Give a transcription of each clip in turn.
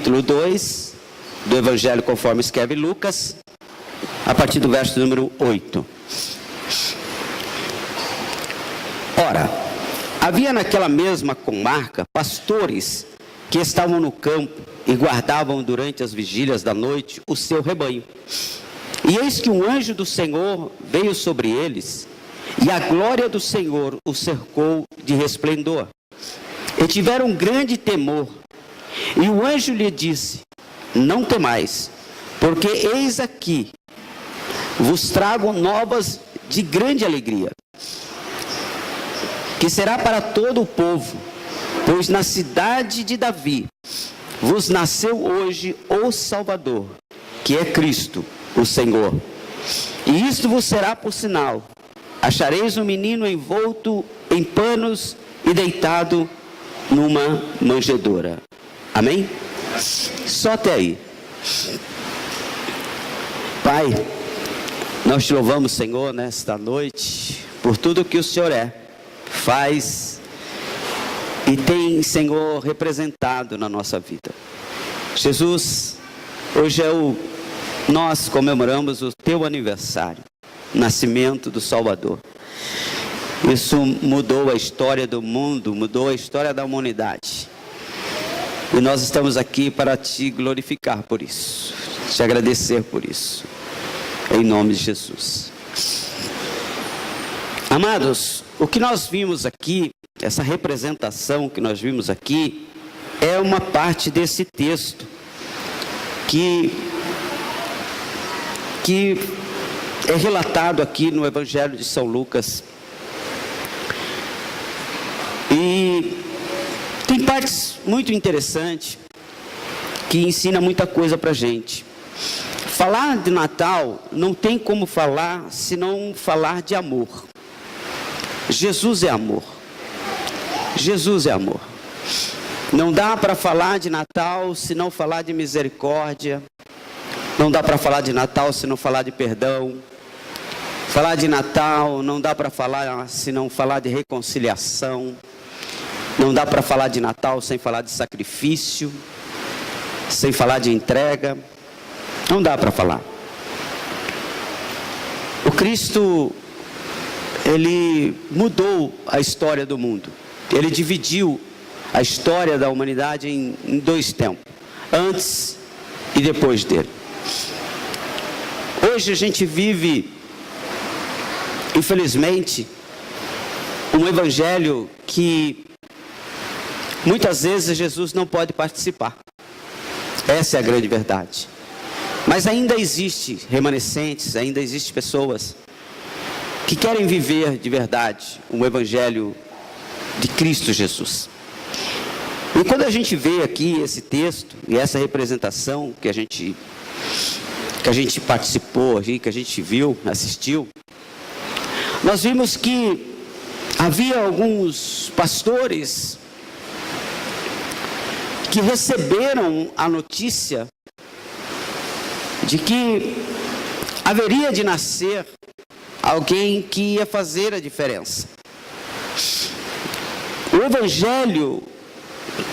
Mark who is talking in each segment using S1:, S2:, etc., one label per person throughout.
S1: capítulo 2 do Evangelho conforme escreve Lucas, a partir do verso número 8. Ora, havia naquela mesma comarca pastores que estavam no campo e guardavam durante as vigílias da noite o seu rebanho. E eis que um anjo do Senhor veio sobre eles, e a glória do Senhor os cercou de resplendor. E tiveram grande temor. E o anjo lhe disse: não temais, porque eis aqui vos trago novas de grande alegria, que será para todo o povo, pois na cidade de Davi vos nasceu hoje o Salvador, que é Cristo, o Senhor. E isto vos será por sinal: achareis um menino envolto em panos e deitado numa manjedoura. Amém? Só até aí. Pai, nós te louvamos, Senhor, nesta noite, por tudo que o Senhor faz e tem, Senhor, representado na nossa vida. Jesus, hoje nós comemoramos o teu aniversário, nascimento do Salvador. Isso mudou a história do mundo, mudou a história da humanidade. E nós estamos aqui para te glorificar por isso, te agradecer por isso, em nome de Jesus. Amados, o que nós vimos aqui, essa representação que nós vimos aqui, é uma parte desse texto que é relatado aqui no Evangelho de São Lucas. E tem partes muito interessantes que ensina muita coisa para a gente. Falar de Natal não tem como falar se não falar de amor. Jesus é amor. Jesus é amor. Não dá para falar de Natal se não falar de misericórdia. Não dá para falar de Natal se não falar de perdão. Falar de Natal não dá para falar se não falar de reconciliação. Não dá para falar de Natal sem falar de sacrifício, sem falar de entrega. Não dá para falar. O Cristo, ele mudou a história do mundo. Ele dividiu a história da humanidade em dois tempos, antes e depois dele. Hoje a gente vive, infelizmente, um evangelho que muitas vezes Jesus não pode participar. Essa é a grande verdade. Mas ainda existe remanescentes, ainda existe pessoas que querem viver de verdade um evangelho de Cristo Jesus. E quando a gente vê aqui esse texto e essa representação que a gente participou aqui, que a gente viu, assistiu, nós vimos que havia alguns pastores que receberam a notícia de que haveria de nascer alguém que ia fazer a diferença. O Evangelho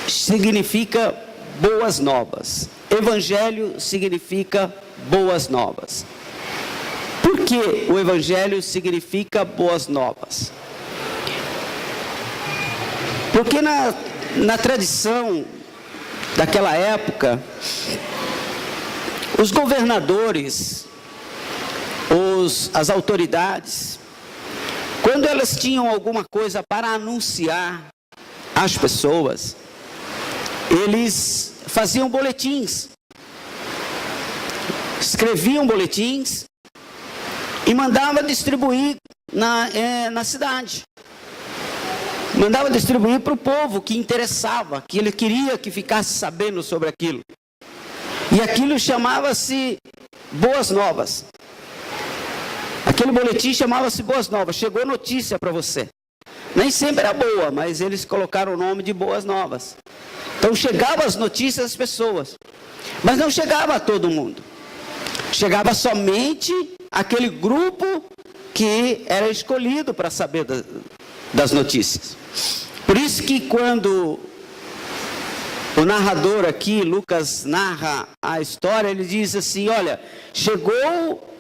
S1: significa boas novas. Evangelho significa boas novas. Por que o Evangelho significa boas novas? Porque na tradição daquela época, os governadores, as autoridades, quando elas tinham alguma coisa para anunciar às pessoas, eles faziam boletins, escreviam boletins e mandavam distribuir na cidade. Mandava distribuir para o povo que interessava, que ele queria que ficasse sabendo sobre aquilo. E aquilo chamava-se Boas Novas. Aquele boletim chamava-se Boas Novas. Chegou notícia para você. Nem sempre era boa, mas eles colocaram o nome de Boas Novas. Então chegavam as notícias às pessoas. Mas não chegava a todo mundo. Chegava somente aquele grupo que era escolhido para saber das notícias. Por isso que quando O narrador aqui, Lucas, narra a história, ele diz assim, olha, chegou,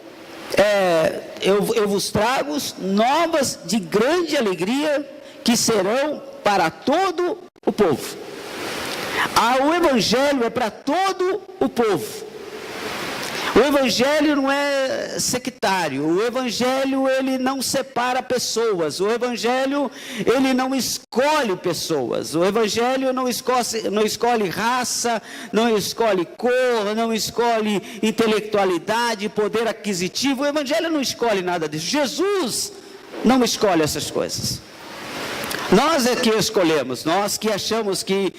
S1: eu vos trago novas de grande alegria, que serão para todo o povo. O evangelho é para todo o povo. O evangelho não é sectário, o evangelho ele não separa pessoas, o evangelho ele não escolhe pessoas, o evangelho não escolhe raça, não escolhe cor, não escolhe intelectualidade, poder aquisitivo, o evangelho não escolhe nada disso. Jesus não escolhe essas coisas. Nós é que escolhemos, nós que achamos que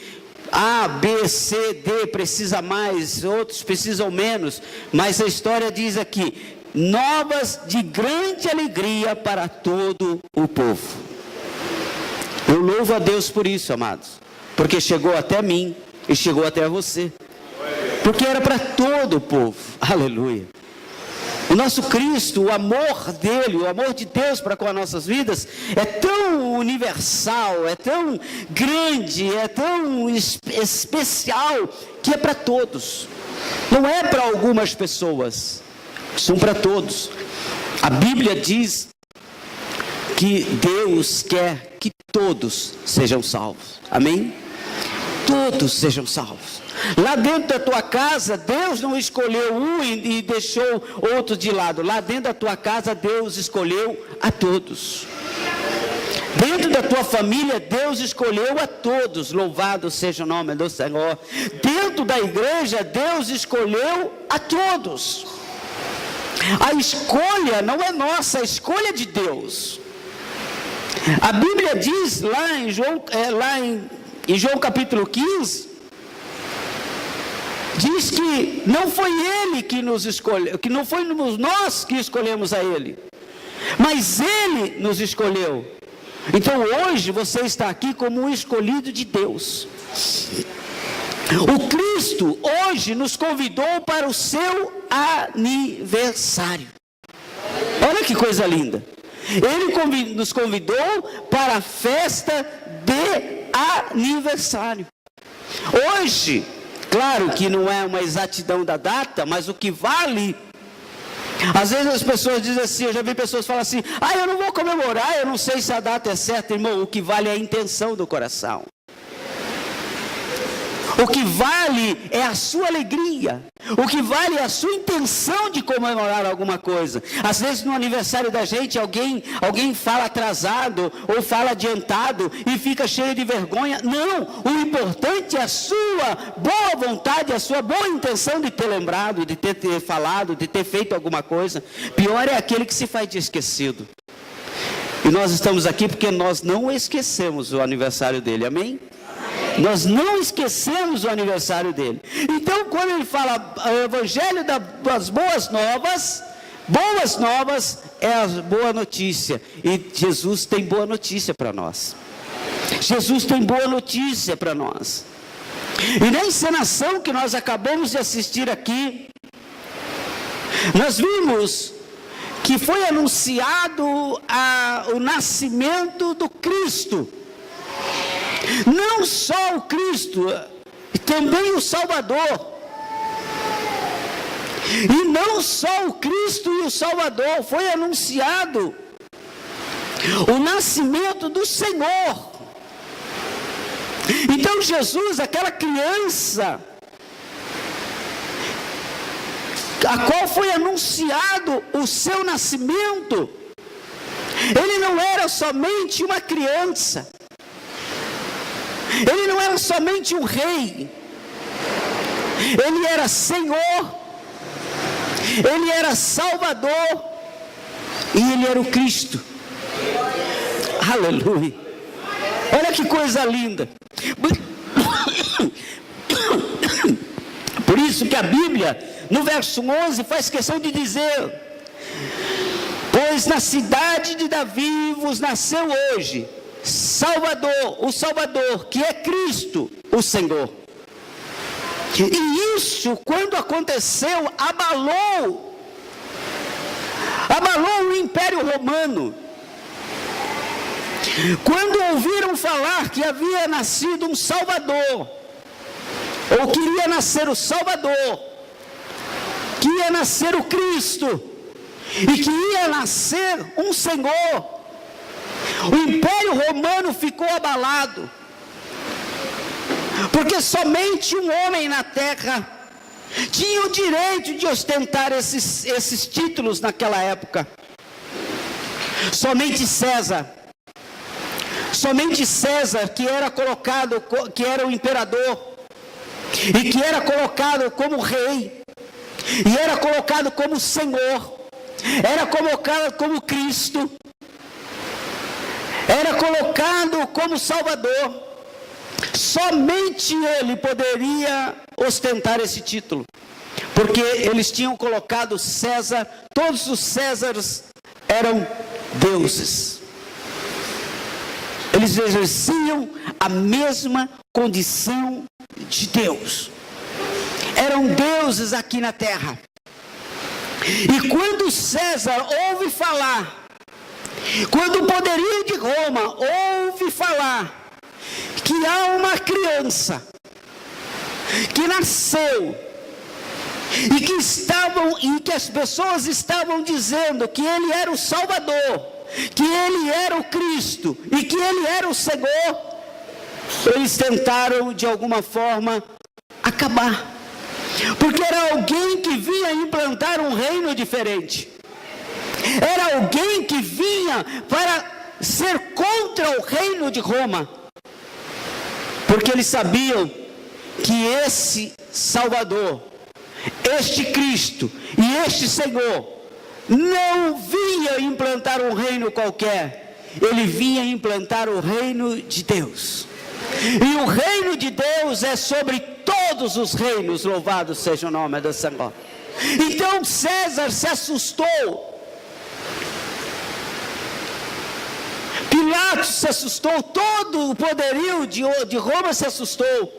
S1: A, B, C, D precisa mais, outros precisam menos, mas a história diz aqui, novas de grande alegria para todo o povo. Eu louvo a Deus por isso, amados, porque chegou até mim e chegou até você, porque era para todo o povo, aleluia. O nosso Cristo, o amor dele, o amor de Deus para com as nossas vidas é tão universal, é tão grande, é tão especial, que é para todos. Não é para algumas pessoas, são para todos. A Bíblia diz que Deus quer que todos sejam salvos. Amém? Todos sejam salvos. Lá dentro da tua casa, Deus não escolheu um e deixou outro de lado. Lá dentro da tua casa, Deus escolheu a todos. Dentro da tua família, Deus escolheu a todos. Louvado seja o nome do Senhor. Dentro da igreja, Deus escolheu a todos. A escolha não é nossa, a escolha é de Deus. A Bíblia diz lá em João capítulo 15, diz que não foi Ele que nos escolheu, que não foi nós que escolhemos a Ele, mas Ele nos escolheu. Então hoje você está aqui como um escolhido de Deus. O Cristo hoje nos convidou para o seu aniversário. Olha que coisa linda. Ele nos convidou para a festa de aniversário. Hoje, claro que não é uma exatidão da data, mas o que vale, às vezes as pessoas dizem assim, eu já vi pessoas falar assim, eu não vou comemorar, eu não sei se a data é certa. Irmão, o que vale é a intenção do coração. O que vale é a sua alegria. O que vale é a sua intenção de comemorar alguma coisa. Às vezes no aniversário da gente, alguém fala atrasado ou fala adiantado e fica cheio de vergonha. Não, o importante é a sua boa vontade, a sua boa intenção de ter lembrado, de ter falado, de ter feito alguma coisa. Pior é aquele que se faz de esquecido. E nós estamos aqui porque nós não esquecemos o aniversário dele, amém? Nós não esquecemos o aniversário dele. Então quando ele fala o evangelho das boas novas é a boa notícia. E Jesus tem boa notícia para nós. Jesus tem boa notícia para nós. E na encenação que nós acabamos de assistir aqui, nós vimos que foi anunciado o nascimento do Cristo. Não só o Cristo, também o Salvador. E não só o Cristo e o Salvador, foi anunciado o nascimento do Senhor. Então Jesus, aquela criança, a qual foi anunciado o seu nascimento, ele não era somente uma criança. Ele não era somente um rei, ele era Senhor, ele era Salvador, e ele era o Cristo. Aleluia. Olha que coisa linda. Por isso que a Bíblia, no verso 11, faz questão de dizer: pois na cidade de Davi vos nasceu hoje Salvador, o Salvador, que é Cristo, o Senhor. E isso, quando aconteceu, abalou o Império Romano. Quando ouviram falar que havia nascido um Salvador, ou que iria nascer o Salvador, que ia nascer o Cristo, e que ia nascer um Senhor. O Império Romano ficou abalado, porque somente um homem na terra tinha o direito de ostentar esses títulos naquela época. Somente César, que era colocado, que era o imperador, e que era colocado como rei, e era colocado como Senhor, era colocado como Cristo, era colocado como Salvador. Somente ele poderia ostentar esse título, porque eles tinham colocado César, todos os Césares eram deuses. Eles exerciam a mesma condição de Deus. Eram deuses aqui na terra. E quando César ouve falar, quando o poderio de Roma ouve falar que há uma criança que nasceu e que as pessoas estavam dizendo que ele era o Salvador, que ele era o Cristo e que ele era o Senhor, eles tentaram de alguma forma acabar, porque era alguém que vinha implantar um reino diferente, era alguém que vinha para ser contra o reino de Roma, porque eles sabiam que esse Salvador, este Cristo e este Senhor não vinha implantar um reino qualquer, ele vinha implantar o reino de Deus. E o reino de Deus é sobre todos os reinos, louvado seja o nome do Senhor. Então César se assustou, Pilatos se assustou, todo o poderio de Roma se assustou.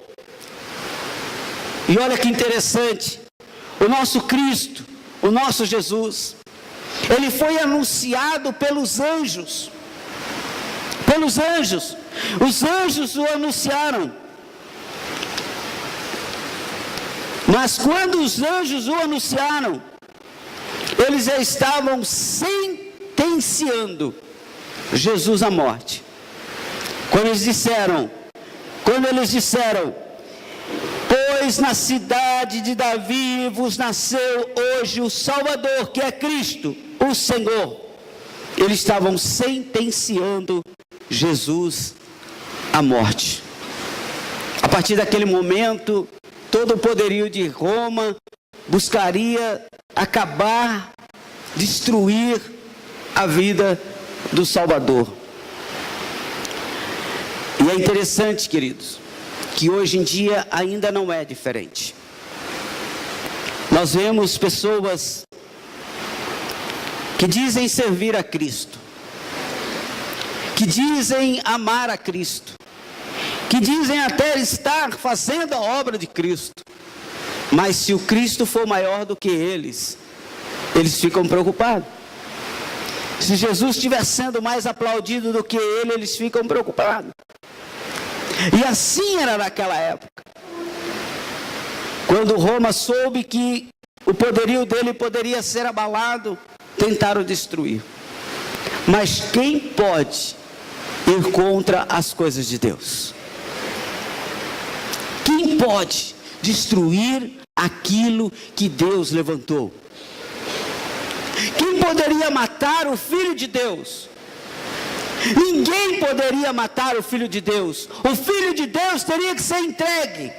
S1: E olha que interessante, o nosso Cristo, o nosso Jesus, ele foi anunciado pelos anjos. Os anjos o anunciaram. Mas quando os anjos o anunciaram, eles já estavam sentenciando Jesus à morte. Quando eles disseram, pois na cidade de Davi vos nasceu hoje o Salvador, que é Cristo, o Senhor. Eles estavam sentenciando Jesus à morte. A partir daquele momento, todo o poderio de Roma buscaria acabar, destruir a vida do Salvador. E é interessante, queridos, que hoje em dia ainda não é diferente. Nós vemos pessoas que dizem servir a Cristo, que dizem amar a Cristo, que dizem até estar fazendo a obra de Cristo, mas se o Cristo for maior do que eles ficam preocupados. Se Jesus estiver sendo mais aplaudido do que eles ficam preocupados. E assim era naquela época. Quando Roma soube que o poderio dele poderia ser abalado, tentaram destruir. Mas quem pode ir contra as coisas de Deus? Quem pode destruir aquilo que Deus levantou? Quem poderia matar o Filho de Deus? Ninguém poderia matar o Filho de Deus. O Filho de Deus teria que ser entregue.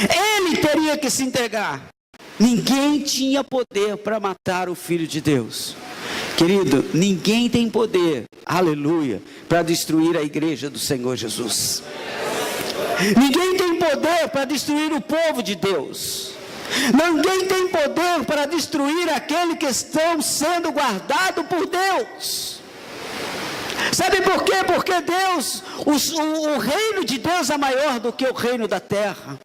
S1: Ele teria que se entregar. Ninguém tinha poder para matar o Filho de Deus. Querido, ninguém tem poder, aleluia, para destruir a igreja do Senhor Jesus. Ninguém tem poder para destruir o povo de Deus. Ninguém tem poder para destruir aquele que estão sendo guardados por Deus. Sabe por quê? Porque Deus, o reino de Deus é maior do que o reino da terra.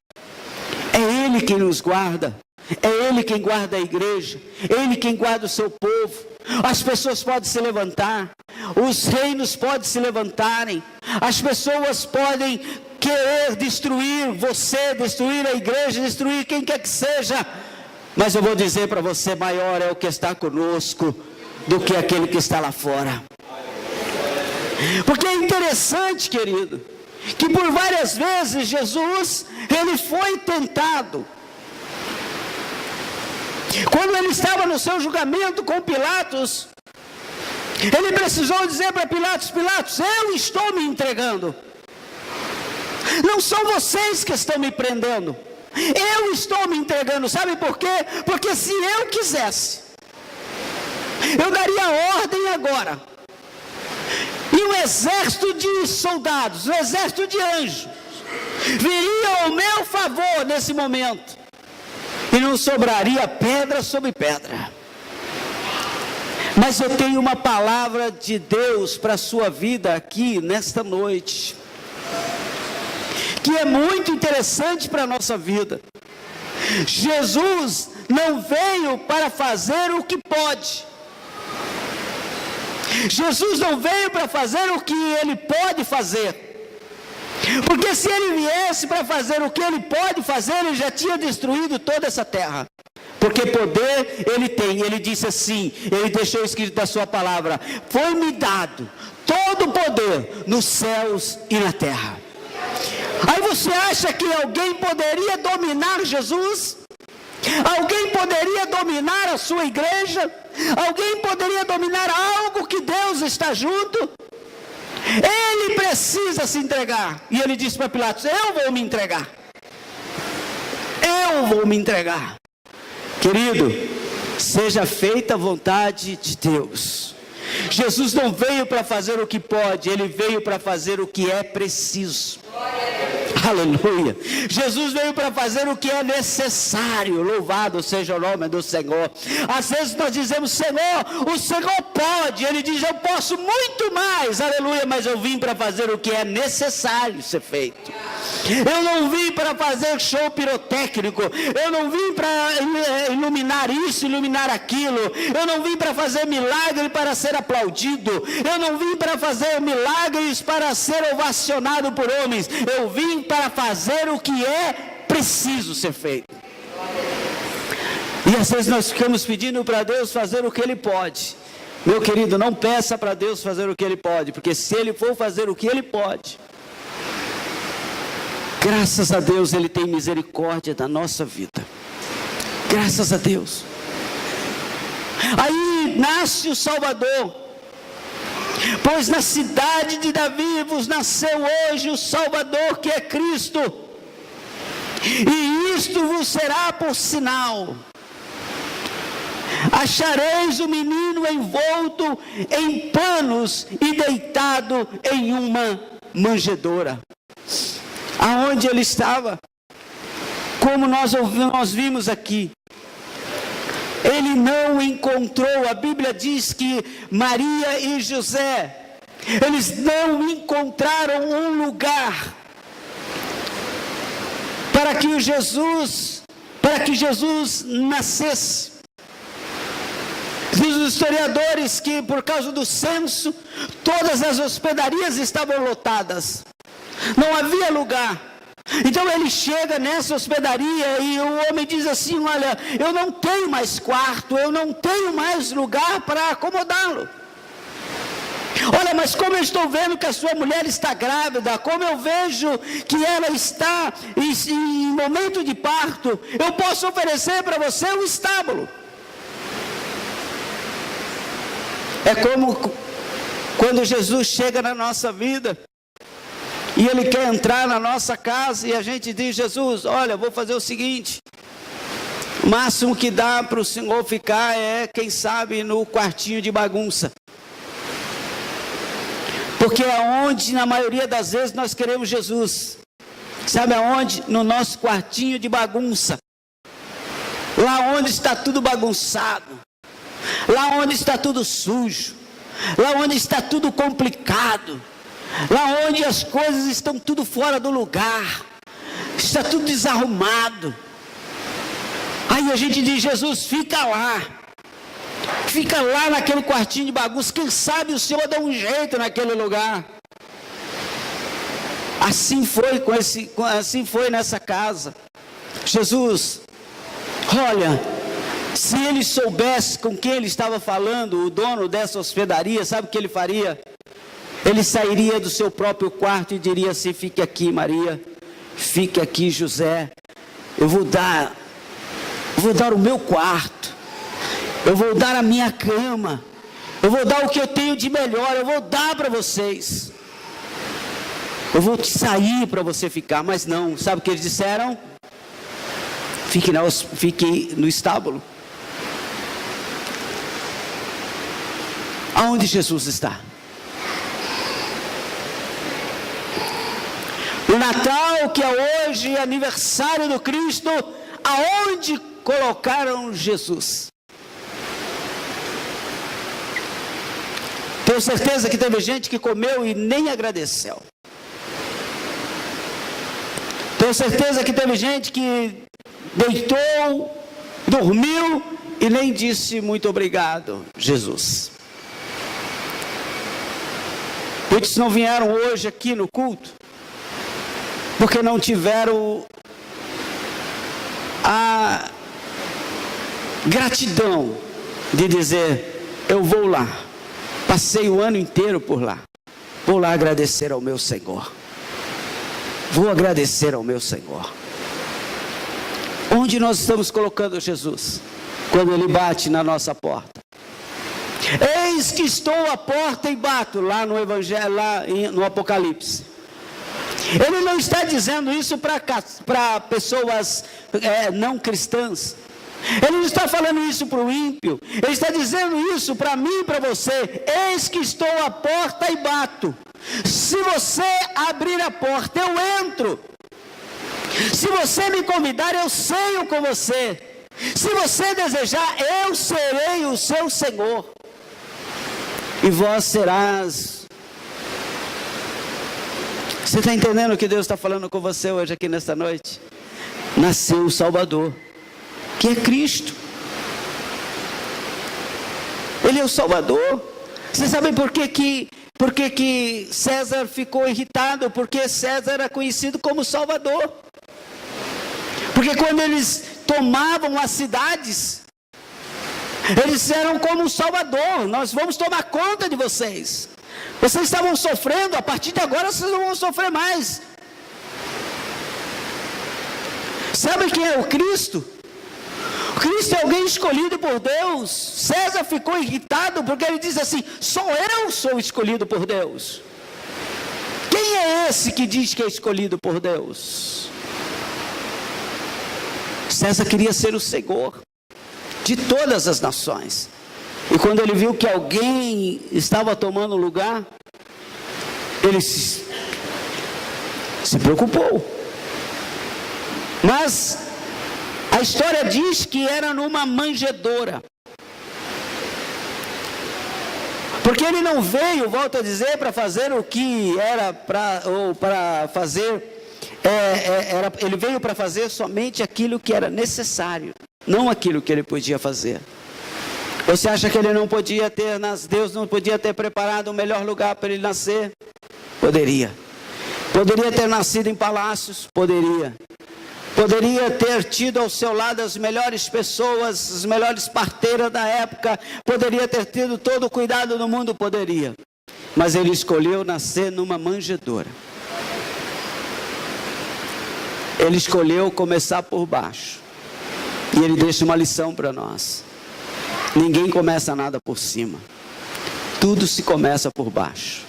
S1: É Ele quem nos guarda. É Ele quem guarda a igreja. É Ele quem guarda o seu povo. As pessoas podem se levantar. Os reinos podem se levantarem. As pessoas podem querer destruir você, destruir a igreja, destruir quem quer que seja. Mas eu vou dizer para você, maior é o que está conosco do que aquele que está lá fora. Porque é interessante, querido, que por várias vezes Jesus, ele foi tentado. Quando ele estava no seu julgamento com Pilatos, ele precisou dizer para Pilatos: Pilatos, eu estou me entregando. Não são vocês que estão me prendendo. Eu estou me entregando. Sabe por quê? Porque se eu quisesse, eu daria ordem agora. E um exército de soldados, um exército de anjos, viria ao meu favor nesse momento. E não sobraria pedra sobre pedra. Mas eu tenho uma palavra de Deus para a sua vida aqui nesta noite, que é muito interessante para a nossa vida. Jesus não veio para fazer o que pode. Jesus não veio para fazer o que ele pode fazer. Porque se ele viesse para fazer o que ele pode fazer, ele já tinha destruído toda essa terra. Porque poder ele tem. Ele disse assim, ele deixou escrito na sua palavra: foi-me dado todo o poder nos céus e na terra. Aí você acha que alguém poderia dominar Jesus? Alguém poderia dominar a sua igreja? Alguém poderia dominar algo que Deus está junto? Ele precisa se entregar. E ele disse para Pilatos: eu vou me entregar. Eu vou me entregar. Querido, seja feita a vontade de Deus. Jesus não veio para fazer o que pode, ele veio para fazer o que é preciso. Aleluia. Jesus veio para fazer o que é necessário. Louvado seja o nome do Senhor. Às vezes nós dizemos: Senhor, o Senhor pode. Ele diz: eu posso muito mais. Aleluia. Mas eu vim para fazer o que é necessário ser feito. Eu não vim para fazer show pirotécnico. Eu não vim para iluminar isso, iluminar aquilo. Eu não vim para fazer milagre para ser aplaudido. Eu não vim para fazer milagres para ser ovacionado por homens. Eu vim para fazer o que é preciso ser feito. E às vezes nós ficamos pedindo para Deus fazer o que Ele pode. Meu querido, não peça para Deus fazer o que Ele pode, porque se Ele for fazer o que Ele pode, graças a Deus Ele tem misericórdia da nossa vida. Graças a Deus. Aí nasce o Salvador. Pois na cidade de Davi vos nasceu hoje o Salvador, que é Cristo. E isto vos será por sinal: achareis o menino envolto em panos e deitado em uma manjedoura. Aonde ele estava? Como nós vimos aqui, ele não encontrou. A Bíblia diz que Maria e José, eles não encontraram um lugar para que Jesus nascesse. Diz os historiadores que por causa do censo, todas as hospedarias estavam lotadas. Não havia lugar. Então ele chega nessa hospedaria e o homem diz assim: olha, eu não tenho mais quarto, eu não tenho mais lugar para acomodá-lo. Olha, mas como eu estou vendo que a sua mulher está grávida, como eu vejo que ela está em momento de parto, eu posso oferecer para você um estábulo. É como quando Jesus chega na nossa vida e Ele quer entrar na nossa casa e a gente diz: Jesus, olha, vou fazer o seguinte, o máximo que dá para o Senhor ficar é, quem sabe, no quartinho de bagunça. Porque é onde, na maioria das vezes, nós queremos Jesus. Sabe aonde? No nosso quartinho de bagunça. Lá onde está tudo bagunçado. Lá onde está tudo sujo. Lá onde está tudo complicado. Lá onde as coisas estão tudo fora do lugar. Está tudo desarrumado. Aí a gente diz: Jesus, fica lá. Fica lá naquele quartinho de bagunça. Quem sabe o Senhor dá um jeito naquele lugar. A Assim foi nessa casa. Jesus, olha, se ele soubesse com quem ele estava falando, o dono dessa hospedaria, sabe o que ele faria? Ele sairia do seu próprio quarto e diria assim: fique aqui, Maria, fique aqui, José, eu vou dar o meu quarto, eu vou dar a minha cama, eu vou dar o que eu tenho de melhor, eu vou dar para vocês, eu vou sair para você ficar. Mas não, sabe o que eles disseram? Fique no estábulo. Aonde Jesus está? O Natal, que é hoje aniversário do Cristo, aonde colocaram Jesus? Tenho certeza que teve gente que comeu e nem agradeceu. Tenho certeza que teve gente que deitou, dormiu e nem disse muito obrigado, Jesus. Muitos não vieram hoje aqui no culto porque não tiveram a gratidão de dizer: eu vou lá, passei o ano inteiro por lá, vou lá agradecer ao meu Senhor, vou agradecer ao meu Senhor. Onde nós estamos colocando Jesus quando Ele bate na nossa porta? Eis que estou à porta e bato, lá no Evangelho, no Apocalipse. Ele não está dizendo isso para pessoas não cristãs. Ele não está falando isso para o ímpio. Ele está dizendo isso para mim e para você. Eis que estou à porta e bato. Se você abrir a porta, eu entro. Se você me convidar, eu ceio com você. Se você desejar, eu serei o seu Senhor. E vós serás. Você está entendendo o que Deus está falando com você hoje aqui nesta noite? Nasceu o Salvador, que é Cristo. Ele é o Salvador. Vocês sabem por que César ficou irritado? Porque César era conhecido como Salvador. Porque quando eles tomavam as cidades, eles eram como o Salvador: nós vamos tomar conta de vocês. Vocês estavam sofrendo, a partir de agora vocês não vão sofrer mais. Sabe quem é o Cristo? O Cristo é alguém escolhido por Deus. César ficou irritado porque ele diz assim: só eu sou escolhido por Deus. Quem é esse que diz que é escolhido por Deus? César queria ser o Senhor de todas as nações. E quando ele viu que alguém estava tomando lugar, ele se preocupou. Mas a história diz que era numa manjedoura. Porque ele não veio, volto a dizer, para fazer o que era para fazer. Ele veio para fazer somente aquilo que era necessário, não aquilo que ele podia fazer. Você acha que ele não podia ter, Deus não podia ter preparado o melhor lugar para ele nascer? Poderia. Poderia ter nascido em palácios? Poderia. Poderia ter tido ao seu lado as melhores pessoas, as melhores parteiras da época? Poderia ter tido todo o cuidado do mundo? Poderia. Mas ele escolheu nascer numa manjedoura. Ele escolheu começar por baixo. E ele deixa uma lição para nós. Ninguém começa nada por cima. Tudo se começa por baixo.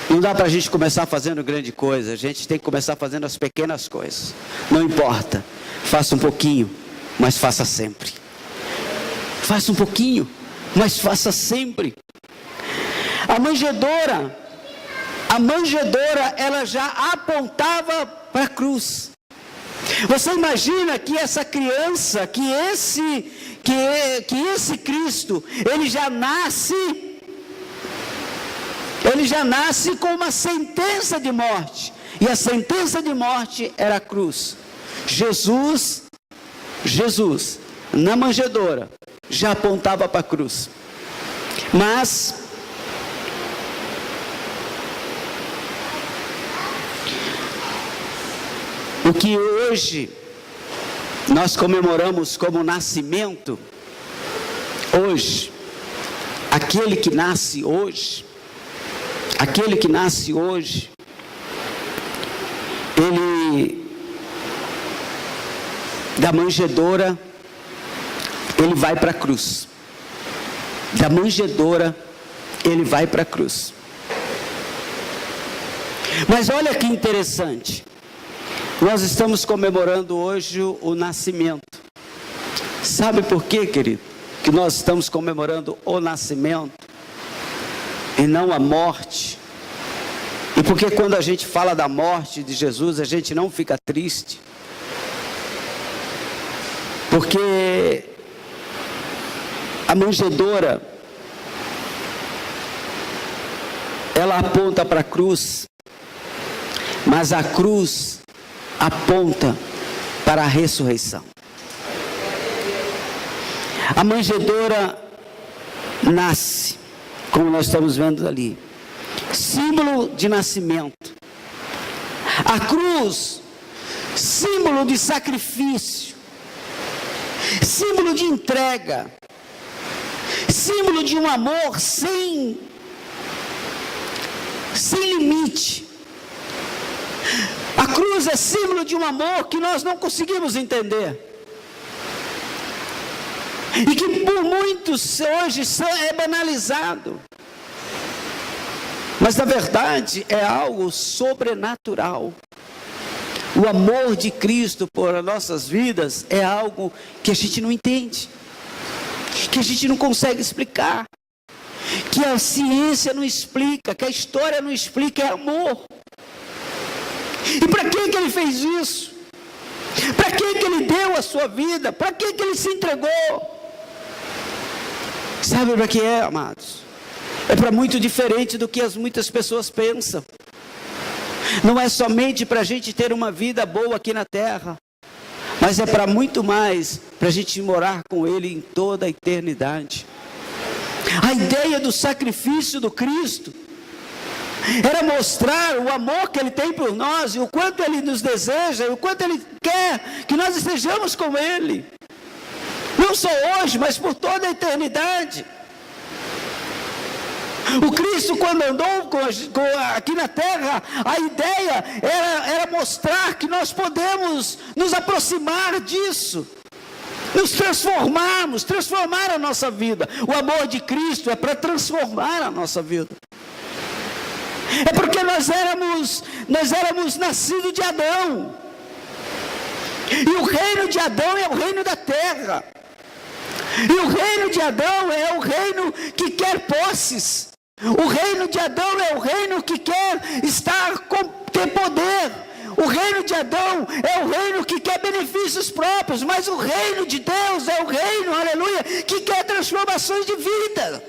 S1: Não dá para a gente começar fazendo grande coisa. A gente tem que começar fazendo as pequenas coisas. Não importa. Faça um pouquinho, mas faça sempre. Faça um pouquinho, mas faça sempre. A manjedoura, ela já apontava para a cruz. Você imagina que essa criança, que esse Cristo, ele já nasce com uma sentença de morte. E a sentença de morte era a cruz. Jesus, na manjedoura, já apontava para a cruz. Mas O que hoje nós comemoramos como nascimento, hoje, aquele que nasce hoje, ele, da manjedoura, ele vai para a cruz. Da manjedoura, ele vai para a cruz. Mas olha que interessante. Nós estamos comemorando hoje o nascimento. Sabe por quê, querido? Que nós estamos comemorando o nascimento e não a morte. E porque quando a gente fala da morte de Jesus, a gente não fica triste. Porque a manjedoura, ela aponta para a cruz, mas a cruz aponta para a ressurreição. A manjedoura nasce, como nós estamos vendo ali, símbolo de nascimento. A cruz, símbolo de sacrifício, símbolo de entrega, símbolo de um amor sem limite. A cruz é símbolo de um amor que nós não conseguimos entender. E que por muitos hoje é banalizado. Mas na verdade é algo sobrenatural. O amor de Cristo por nossas vidas é algo que a gente não entende, que a gente não consegue explicar, que a ciência não explica, que a história não explica, é amor. E para que ele fez isso? Para que ele deu a sua vida? Para que ele se entregou? Sabe para que é, amados? É para muito diferente do que muitas pessoas pensam. Não é somente para a gente ter uma vida boa aqui na terra, mas é para muito mais, para a gente morar com Ele em toda a eternidade. A ideia do sacrifício do Cristo era mostrar o amor que Ele tem por nós, e o quanto Ele nos deseja, e o quanto Ele quer que nós estejamos com Ele, não só hoje, mas por toda a eternidade. O Cristo, quando andou aqui na terra, a ideia era mostrar que nós podemos nos aproximar disso, nos transformar a nossa vida. O amor de Cristo é para transformar a nossa vida. É porque nós éramos nascidos de Adão. E o reino de Adão é o reino da terra. E o reino de Adão é o reino que quer posses. O reino de Adão é o reino que quer ter poder. O reino de Adão é o reino que quer benefícios próprios. Mas o reino de Deus é o reino, aleluia, que quer transformações de vida.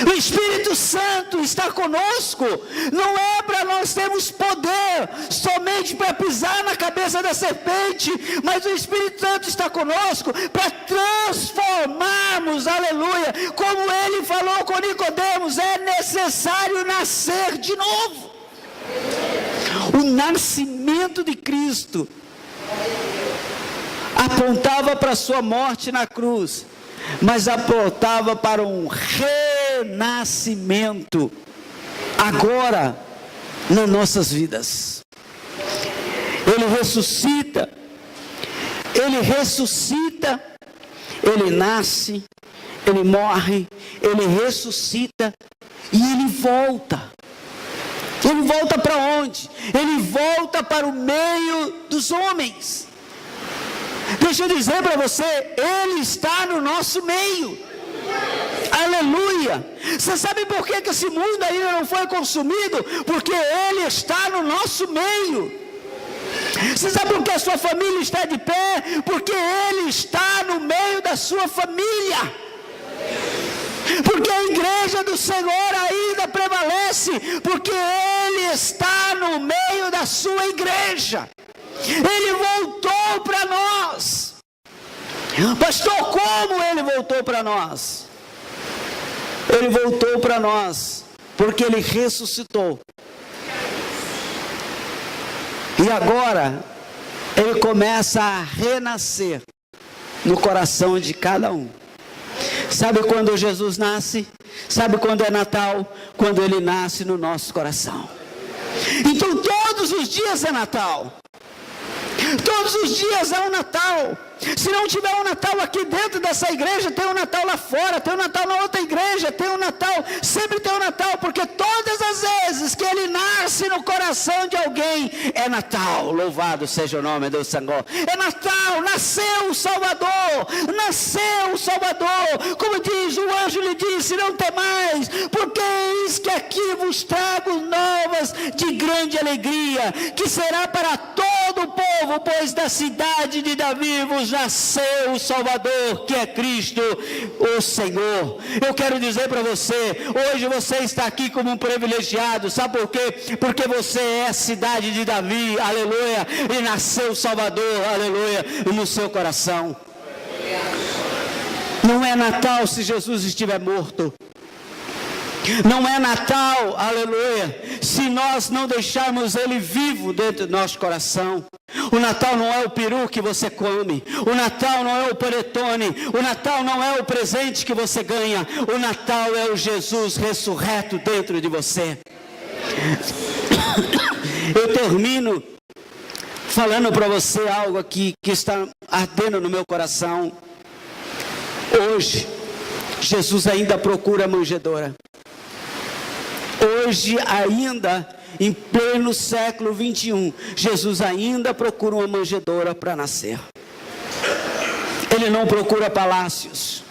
S1: O Espírito Santo está conosco, não é para nós termos poder somente para pisar na cabeça da serpente, mas o Espírito Santo está conosco para transformarmos, aleluia, como ele falou com Nicodemos, é necessário nascer de novo. O nascimento de Cristo apontava para a sua morte na cruz, mas apontava para um renascimento agora nas nossas vidas. Ele ressuscita, ele nasce, ele morre, ele ressuscita e ele volta. Ele volta para onde? Ele volta para o meio dos homens. Deixa eu dizer para você, Ele está no nosso meio. Aleluia. Você sabe por que esse mundo ainda não foi consumido? Porque Ele está no nosso meio. Você sabe por que a sua família está de pé? Porque Ele está no meio da sua família. Porque a igreja do Senhor ainda prevalece, porque Ele está no meio da sua igreja. Ele voltou para nós. Pastor, como Ele voltou para nós? Ele voltou para nós porque Ele ressuscitou. E agora ele começa a renascer no coração de cada um. Sabe quando Jesus nasce? Sabe quando é Natal? Quando ele nasce no nosso coração. Então todos os dias é Natal. Todos os dias é o Natal. Se não tiver um Natal aqui dentro dessa igreja, tem um Natal lá fora, tem um Natal na outra igreja, tem um Natal, sempre tem um Natal, porque todas as vezes que ele nasce no coração de alguém, é Natal. Louvado seja o nome do Senhor. É Natal, nasceu o Salvador, nasceu o Salvador. Como diz, o anjo lhe disse, não temais, porque eis que aqui vos trago novas de grande alegria, que será para todo o povo, pois da cidade de Davi vos nasceu o Salvador, que é Cristo, o Senhor. Eu quero dizer para você, hoje você está aqui como um privilegiado, sabe por quê? Porque você é a cidade de Davi, aleluia, e nasceu o Salvador, aleluia, no seu coração. Não é Natal se Jesus estiver morto. Não é Natal, aleluia, se nós não deixarmos ele vivo dentro do nosso coração. O Natal não é o peru que você come, o Natal não é o panetone, o Natal não é o presente que você ganha, o Natal é o Jesus ressurreto dentro de você. Eu termino falando para você algo aqui que está ardendo no meu coração. Hoje, Jesus ainda procura a manjedoura. Hoje ainda, em pleno século 21, Jesus ainda procura uma manjedoura para nascer. Ele não procura palácios,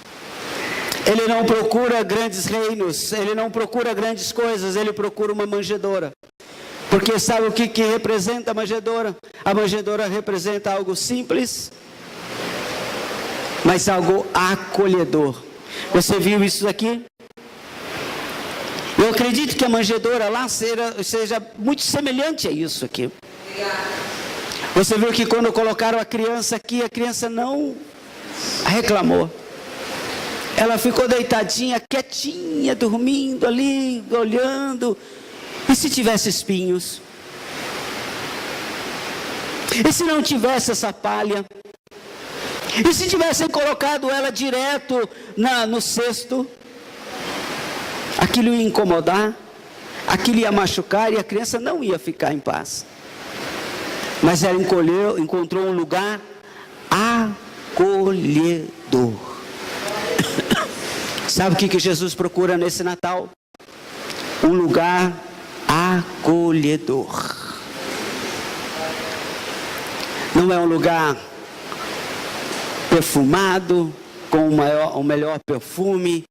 S1: ele não procura grandes reinos, ele não procura grandes coisas, ele procura uma manjedoura. Porque sabe o que representa a manjedoura? A manjedoura representa algo simples, mas algo acolhedor. Você viu isso aqui? Eu acredito que a manjedoura lá seja muito semelhante a isso aqui. Você viu que quando colocaram a criança aqui, a criança não reclamou. Ela ficou deitadinha, quietinha, dormindo ali, olhando. E se tivesse espinhos? E se não tivesse essa palha? E se tivessem colocado ela direto no cesto? Aquilo ia incomodar, aquilo ia machucar e a criança não ia ficar em paz. Mas ela encontrou um lugar acolhedor. Sabe o que Jesus procura nesse Natal? Um lugar acolhedor. Não é um lugar perfumado, com o melhor perfume.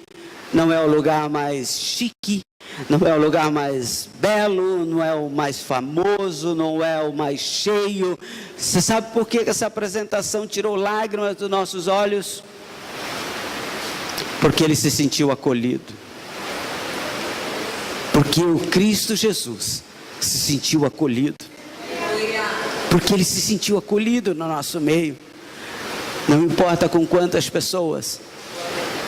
S1: Não é o lugar mais chique, não é o lugar mais belo, não é o mais famoso, não é o mais cheio. Você sabe por que essa apresentação tirou lágrimas dos nossos olhos? Porque ele se sentiu acolhido. Porque o Cristo Jesus se sentiu acolhido. Porque ele se sentiu acolhido no nosso meio. Não importa com quantas pessoas.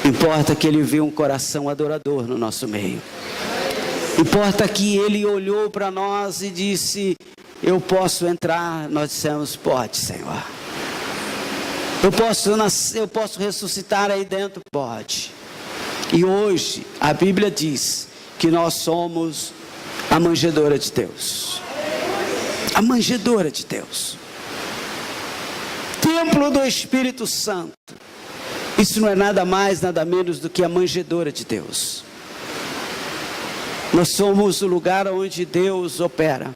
S1: Importa que ele viu um coração adorador no nosso meio. Importa que ele olhou para nós e disse, eu posso entrar. Nós dissemos, pode, Senhor. Eu posso ressuscitar aí dentro? Pode. E hoje a Bíblia diz que nós somos a manjedoura de Deus. A manjedoura de Deus. Templo do Espírito Santo. Isso não é nada mais, nada menos do que a manjedoura de Deus. Nós somos o lugar onde Deus opera.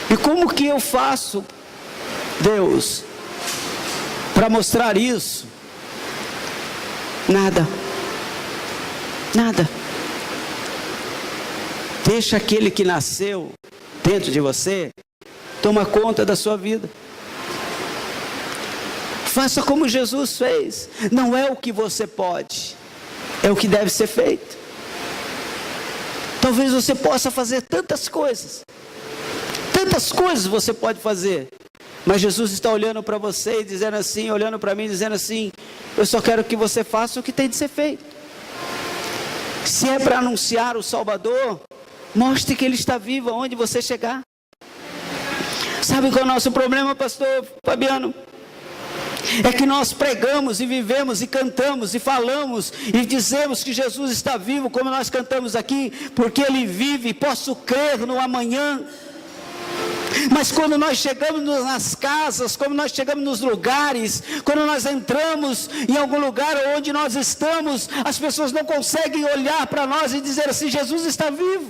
S1: E como que eu faço, Deus, para mostrar isso? Nada. Nada. Deixa aquele que nasceu dentro de você tomar conta da sua vida. Faça como Jesus fez. Não é o que você pode, é o que deve ser feito. Talvez você possa fazer tantas coisas você pode fazer, mas Jesus está olhando para você e dizendo assim, olhando para mim, dizendo assim, eu só quero que você faça o que tem de ser feito. Se é para anunciar o Salvador, mostre que Ele está vivo aonde você chegar. Sabe qual é o nosso problema, pastor Fabiano? É que nós pregamos e vivemos e cantamos e falamos e dizemos que Jesus está vivo, como nós cantamos aqui, porque Ele vive, posso crer no amanhã. Mas quando nós chegamos nas casas, quando nós chegamos nos lugares, quando nós entramos em algum lugar onde nós estamos, as pessoas não conseguem olhar para nós e dizer assim: Jesus está vivo.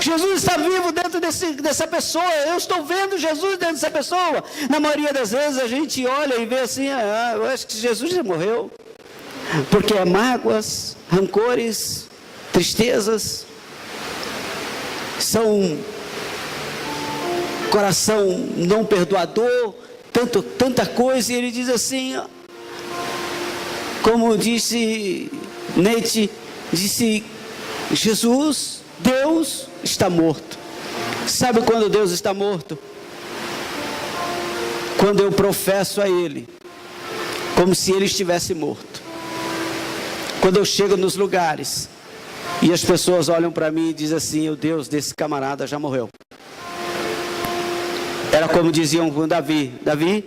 S1: Jesus está vivo dentro dessa pessoa. Eu estou vendo Jesus dentro dessa pessoa. Na maioria das vezes a gente olha e vê assim: eu acho que Jesus já morreu. Porque é mágoas, rancores, tristezas, são coração não perdoador, tanta coisa. E ele diz assim, como disse Nietzsche, disse: Jesus, Deus está morto. Sabe quando Deus está morto? Quando eu professo a Ele como se Ele estivesse morto. Quando eu chego nos lugares e as pessoas olham para mim e dizem assim: o Deus desse camarada já morreu. Era como diziam com Davi: Davi,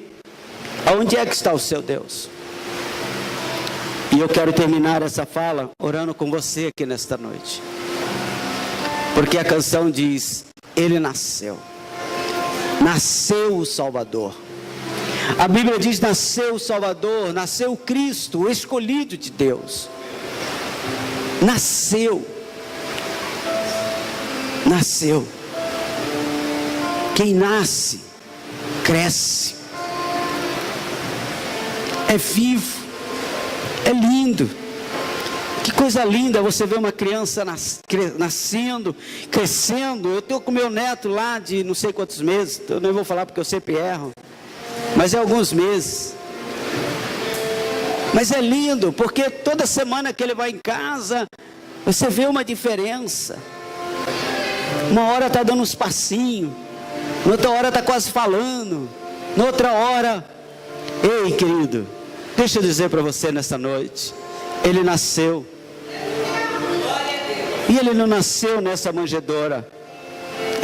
S1: aonde é que está o seu Deus? E eu quero terminar essa fala orando com você aqui nesta noite. Porque a canção diz: Ele nasceu. Nasceu o Salvador. A Bíblia diz: nasceu o Salvador, nasceu o Cristo, o escolhido de Deus. Nasceu. Nasceu. Quem nasce, cresce. É vivo. É lindo. Que coisa linda você ver uma criança nascendo, crescendo. Eu estou com meu neto lá de não sei quantos meses. Eu não vou falar porque eu sempre erro. Mas é alguns meses. Mas é lindo, porque toda semana que ele vai em casa, você vê uma diferença. Uma hora está dando uns passinhos, na outra hora está quase falando, na outra hora... Ei, querido, deixa eu dizer para você nessa noite, ele nasceu. E ele não nasceu nessa manjedoura,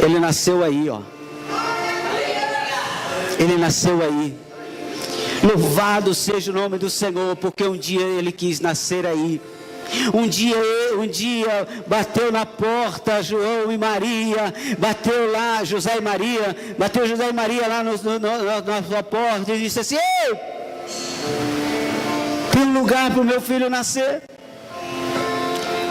S1: ele nasceu aí, ó. Ele nasceu aí. Louvado seja o nome do Senhor, porque um dia ele quis nascer aí. Um dia bateu na porta João e Maria, bateu lá José e Maria, bateu José e Maria lá na sua porta e disse assim: ei, tem um lugar para o meu filho nascer?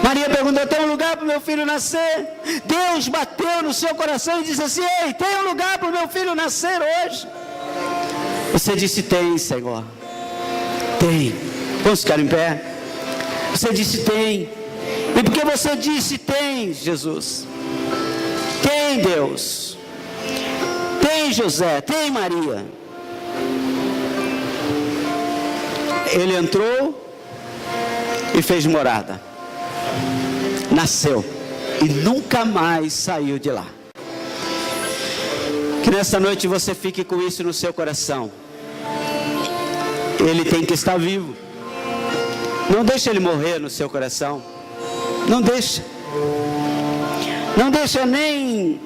S1: Maria perguntou: tem um lugar para o meu filho nascer? Deus bateu no seu coração e disse assim: ei, tem um lugar para o meu filho nascer hoje? Você disse: tem, Senhor. Tem. Vamos ficar em pé? Você disse: tem. E porque você disse: tem, Jesus. Tem, Deus. Tem, José. Tem, Maria. Ele entrou e fez morada. Nasceu. E nunca mais saiu de lá. Que nessa noite você fique com isso no seu coração. Ele tem que estar vivo. Não deixa ele morrer no seu coração. Não deixa. Não deixa nem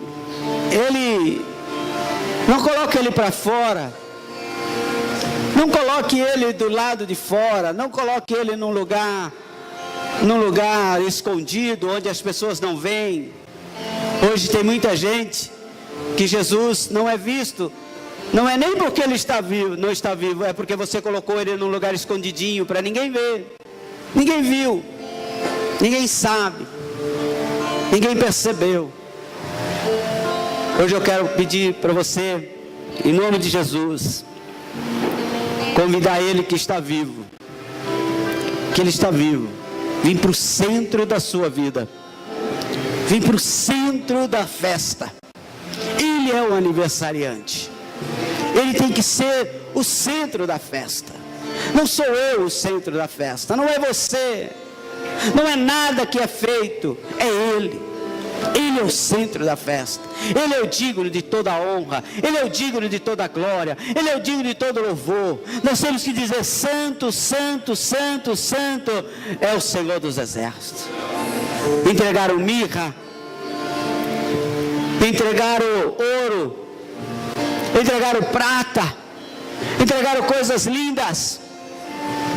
S1: ele. Não coloque ele para fora. Não coloque ele do lado de fora. Não coloque ele num lugar escondido, onde as pessoas não veem. Hoje tem muita gente que Jesus não é visto. Não é nem porque ele está vivo, não está vivo, é porque você colocou ele num lugar escondidinho para ninguém ver. Ninguém viu, ninguém sabe, ninguém percebeu. Hoje eu quero pedir para você, em nome de Jesus, convidar ele que está vivo, que ele está vivo, vim para o centro da sua vida, vim para o centro da festa. Ele é o aniversariante. Ele tem que ser o centro da festa. Não sou eu o centro da festa, não é você, não é nada que é feito, é Ele. Ele é o centro da festa. Ele é o digno de toda a honra. Ele é o digno de toda a glória. Ele é o digno de todo louvor. Nós temos que dizer: santo, santo, santo, santo é o Senhor dos exércitos. Entregaram mirra, entregaram ouro, entregaram prata, entregaram coisas lindas,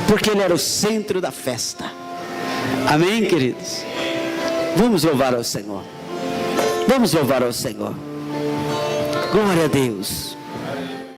S1: porque Ele era o centro da festa. Amém, queridos? Vamos louvar ao Senhor. Vamos louvar ao Senhor. Glória a Deus.